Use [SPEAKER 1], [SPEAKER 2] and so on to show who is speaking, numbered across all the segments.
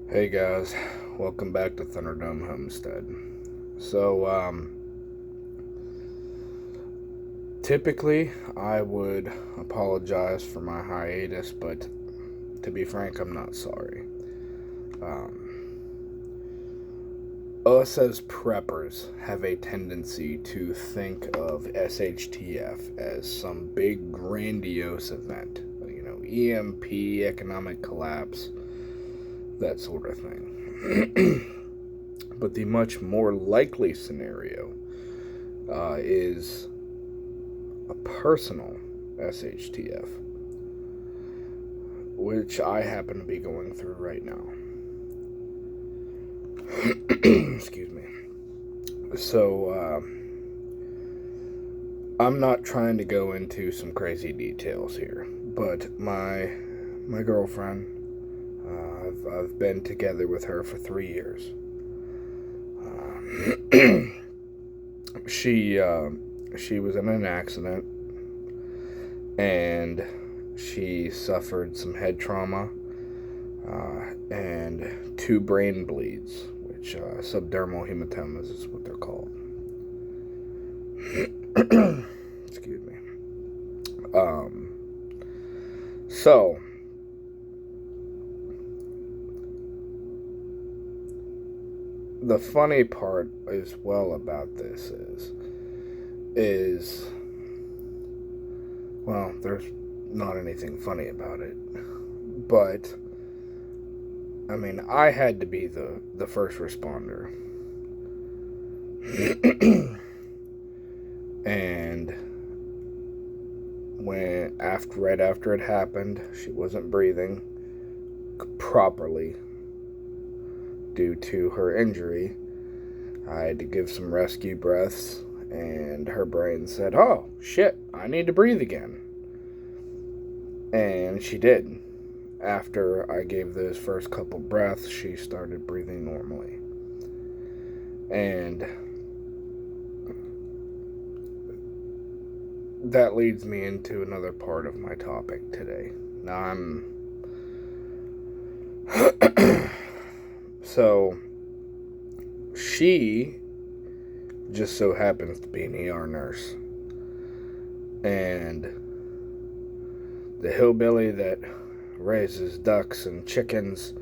[SPEAKER 1] Hey guys, welcome back to Thunderdome Homestead. So, typically I would apologize for my hiatus, but to be frank, I'm not sorry. Um, us as preppers have a tendency to think of SHTF as some big grandiose event, EMP, economic collapse, that sort of thing. But the much more likely scenario is a personal SHTF, which I happen to be going through right now. Excuse me. So, I'm not trying to go into some crazy details here, but my girlfriend, I've been together with her for 3 years. She was in an accident and she suffered some head trauma and 2 brain bleeds, which subdermal hematomas is what they're called. Excuse me. So the funny part as well about this is well, there's not anything funny about it, but I mean, I had to be the first responder. And right after it happened, she wasn't breathing properly due to her injury. I had to give some rescue breaths, and her brain said, "Oh, shit, I need to breathe again." And she did. After I gave those first couple breaths, she started breathing normally. And that leads me into another part of my topic today. Now, So, she just so happens to be an ER nurse. And the hillbilly that raises ducks and chickens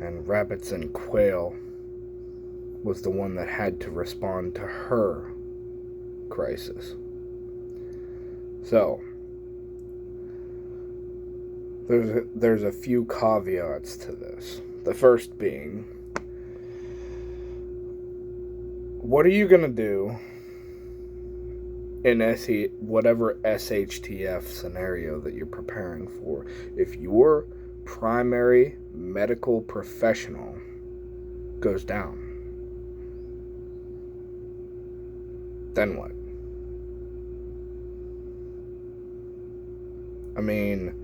[SPEAKER 1] and rabbits and quail was the one that had to respond to her crisis. So, there's a few caveats to this. The first being, what are you going to do in whatever SHTF scenario that you're preparing for if your primary medical professional goes down? Then what? I mean,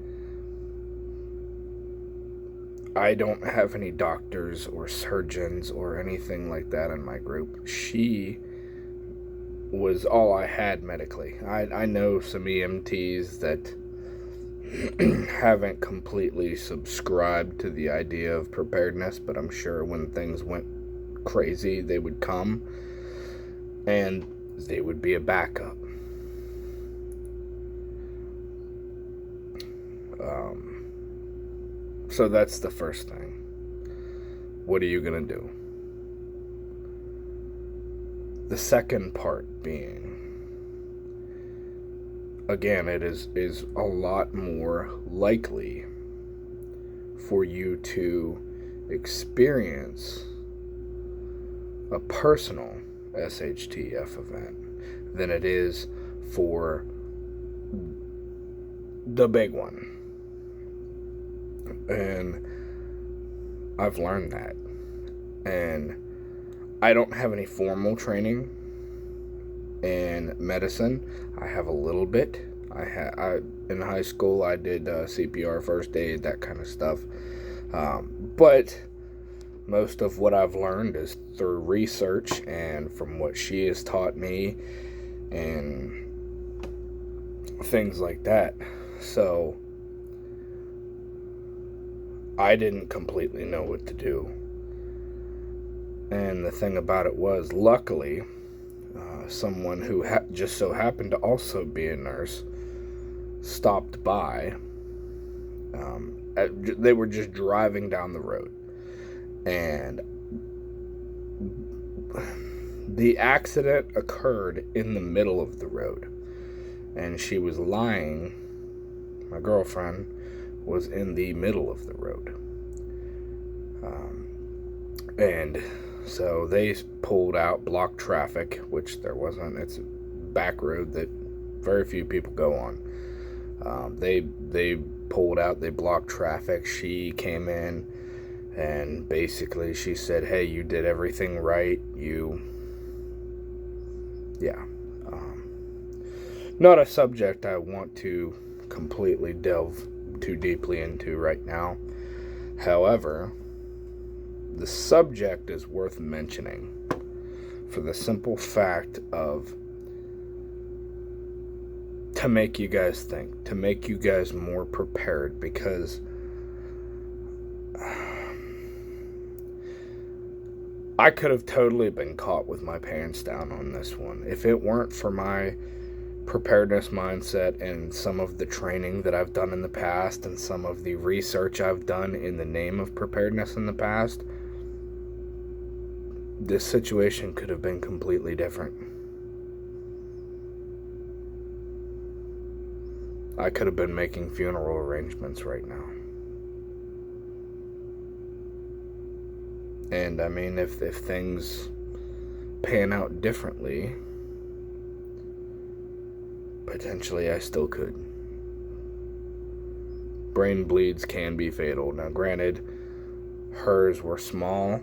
[SPEAKER 1] I don't have any doctors or surgeons or anything like that in my group. She was all I had medically. I know some EMTs that haven't completely subscribed to the idea of preparedness, but I'm sure when things went crazy, they would come and they would be a backup. So that's the first thing. What are you going to do? The second part being, again, it is a lot more likely for you to experience a personal SHTF event than it is for the big one. And I've learned that. And I don't have any formal training in medicine. I have a little bit. In high school I did CPR, first aid, that kind of stuff. But most of what I've learned is through research and from what she has taught me and things like that. So I didn't completely know what to do And the thing about it was, luckily, someone who just so happened to also be a nurse stopped by. They were just driving down the road, and the accident occurred in the middle of the road, and she was lying. My girlfriend was in the middle of the road, and so they pulled out, blocked traffic, which there wasn't. It's a back road that very few people go on. They pulled out, they blocked traffic. She came in, and basically she said, hey, you did everything right. Not a subject I want to completely delve too deeply into right now. However, the subject is worth mentioning for the simple fact of, to make you guys think, to make you guys more prepared, because I could have totally been caught with my pants down on this one. If it weren't for my preparedness mindset and some of the training that I've done in the past and some of the research I've done in the name of preparedness in the past, this situation could have been completely different. I could have been making funeral arrangements right now. And I mean, if things pan out differently, potentially I still could. Brain bleeds can be fatal. Now, granted, hers were small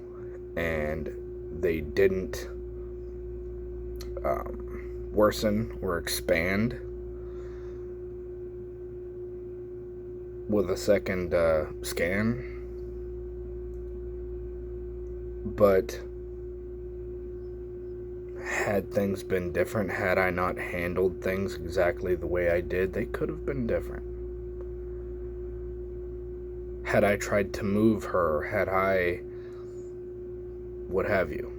[SPEAKER 1] and they didn't worsen or expand with a second scan. But had things been different, had I not handled things exactly the way I did, they could have been different. Had I tried to move her, had I, what have you.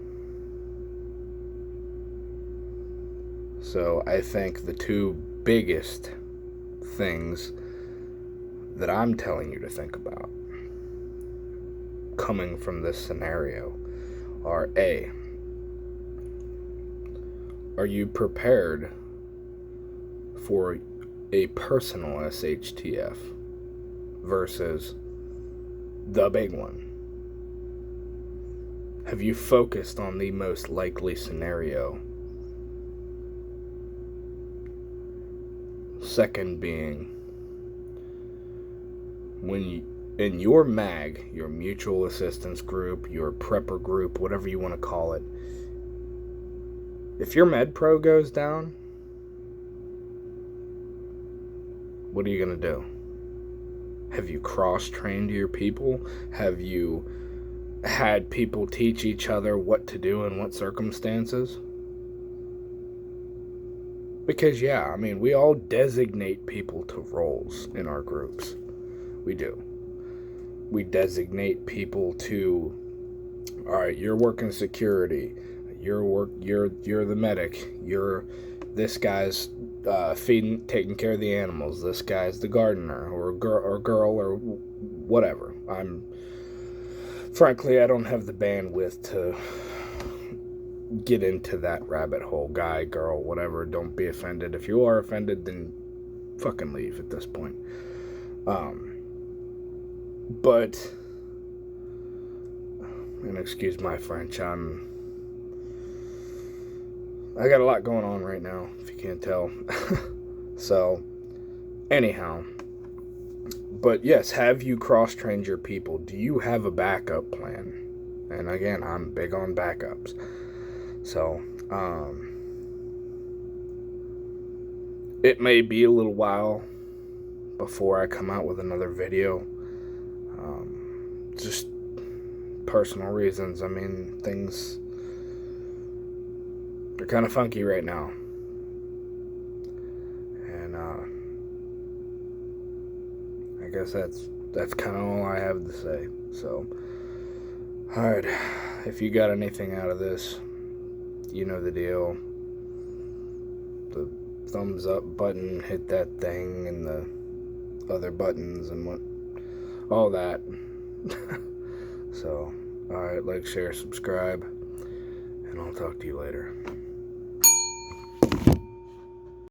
[SPEAKER 1] So I think the two biggest things that I'm telling you to think about coming from this scenario are: A, are you prepared for a personal SHTF versus the big one? Have you focused on the most likely scenario? Second being, when you, in your MAG, your mutual assistance group, your prepper group, whatever you want to call it, if your med pro goes down, what are you going to do? Have you cross-trained your people? Have you had people teach each other what to do in what circumstances? Because, yeah, I mean, we all designate people to roles in our groups. We do. We designate people to, all right, you're working security, you're the medic, this guy's taking care of the animals, this guy's the gardener or girl or whatever. Frankly, I don't have the bandwidth to get into that rabbit hole. Guy, girl, whatever. Don't be offended. If you are offended, then fucking leave at this point. But, and excuse my French, I got a lot going on right now, if you can't tell. So, anyhow, but yes, have you cross-trained your people? Do you have a backup plan? And again, I'm big on backups. So, it may be a little while before I come out with another video. Just personal reasons. I mean, things are kind of funky right now. And I guess that's kind of all I have to say. So, Alright, if you got anything out of this, you know the deal. The thumbs up button, hit that thing, and the other buttons, and all that. So, alright, like, share, subscribe, and I'll talk to you later.